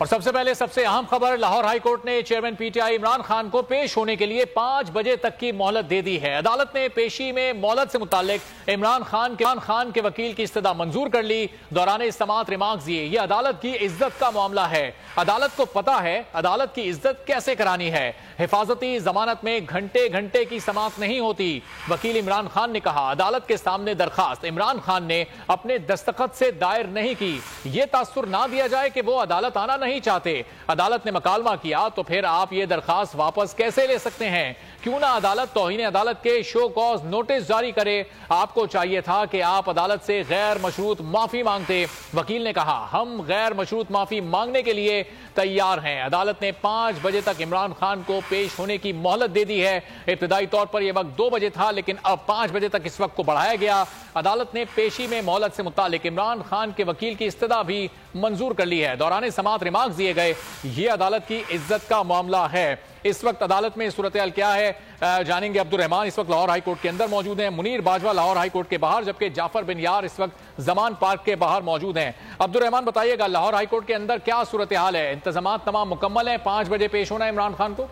और सबसे पहले सबसे अहम खबर, लाहौर हाई कोर्ट ने चेयरमैन पीटीआई इमरान खान को पेश होने के लिए 5 बजे तक की मोहलत दे दी है। अदालत ने पेशी में मोहलत से मुतालिक इमरान खान के वकील की इस्तदा मंजूर कर ली। दौरान समाअत रिमार्क्स दिए। यह अदालत की इज्जत का मामला है। अदालत को पता है अदालत की इज्जत कैसे करानी है। हिफाजती जमानत में घंटे घंटे की समाअत नहीं होती। वकील इमरान खान ने कहा, अदालत के सामने दरखास्त इमरान खान ने अपने दस्तखत से दायर नहीं की। यह तासुर ना दिया जाए कि वो अदालत आना नहीं चाहते। अदालत ने मकालमा किया तो फिर आप ये दरखास्त वापस कैसे ले सकते हैं? क्यों ना अदालत तौहीन अदालत के शो कॉज नोटिस जारी करे। आपको चाहिए था कि आप अदालत से गैर मशरूत माफी मांगते। वकील ने कहा, हम गैर मशरूत माफी मांगने के लिए तैयार हैं। अदालत ने 5 बजे तक इमरान खान को पेश होने की मोहलत दे दी है। इब्तदाई तौर पर यह वक्त 2 बजे था, लेकिन अब 5 बजे तक इस वक्त को बढ़ाया गया। अदालत ने पेशी में मोहलत से मुतालिक इमरान खान के वकील की इस्तदा भी मंजूर कर ली है। दौरान समाअत रिमार्क्स दिए गए। यह अदालत की इज्जत का मामला है। इस वक्त अदालत में सूरत हाल क्या है जानेंगे। अब्दुल रहमान इस वक्त लाहौर हाई कोर्ट के अंदर मौजूद हैं, मुनीर बाजवा लाहौर हाई कोर्ट के बाहर, जबकि जाफर बिन यार इस वक्त जमान पार्क के बाहर मौजूद हैं। अब्दुल रहमान बताइएगा, लाहौर हाई कोर्ट के अंदर क्या सूरत हाल है? इंतजाम तमाम मुकम्मल है? 5 बजे पेश होना है इमरान खान को?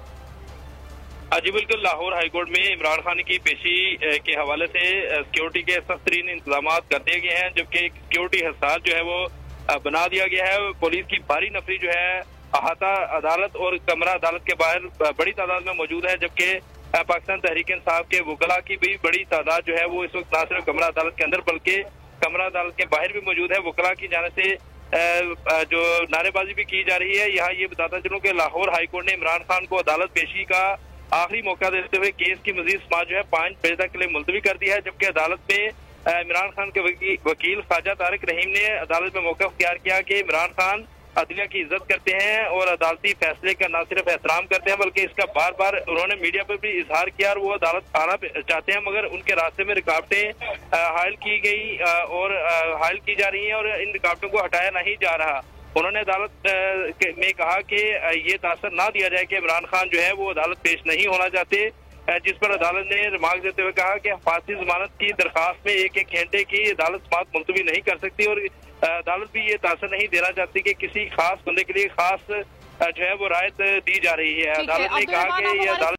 जी बिल्कुल, लाहौर हाईकोर्ट में इमरान खान की पेशी के हवाले से सिक्योरिटी के सख्त तरीन इंतजाम कर दिए गए हैं, जबकि सिक्योरिटी हिसार जो है वो बना दिया गया है। पुलिस की भारी नफरी जो है अहाता अदालत और कमरा अदालत के बाहर बड़ी तादाद में मौजूद है, जबकि पाकिस्तान तहरीक इंसाफ के वकला की भी बड़ी तादाद जो है वो इस वक्त ना सिर्फ कमरा अदालत के अंदर बल्कि कमरा अदालत के बाहर भी मौजूद है। वकला की जाने से जो नारेबाजी भी की जा रही है। यहाँ ये बताता चलूं कि लाहौर हाईकोर्ट ने इमरान खान को अदालत पेशी का आखिरी मौका देते हुए केस की मजीद समाअत जो है 5 बजे तक के लिए मुलतवी कर दिया है, जबकि अदालत में इमरान खान के वकील ख्वाजा तारिक रहीम ने अदालत में मौका इख्तियार किया कि इमरान खान अदलिया की इज्जत करते हैं और अदालती फैसले का न सिर्फ एहतराम करते हैं बल्कि इसका बार बार उन्होंने मीडिया पर भी इजहार किया और वो अदालत आना चाहते हैं, मगर उनके रास्ते में रुकावटें हायल की गई और हायल की जा रही हैं और इन रुकावटों को हटाया नहीं जा रहा। उन्होंने अदालत में कहा कि ये तासर ना दिया जाए कि इमरान खान जो है वो अदालत पेश नहीं होना चाहते, जिस पर अदालत ने रिमार्क देते हुए कहा कि हिफाजती जमानत की दरखास्त में 1-1 घंटे की अदालत समाअत मुलतवी नहीं कर सकती और अदालत भी ये तासर नहीं देना चाहती कि किसी खास बंदे के लिए खास जो है वो रायत दी जा रही है। अदालत ने कहा कि ये अदालत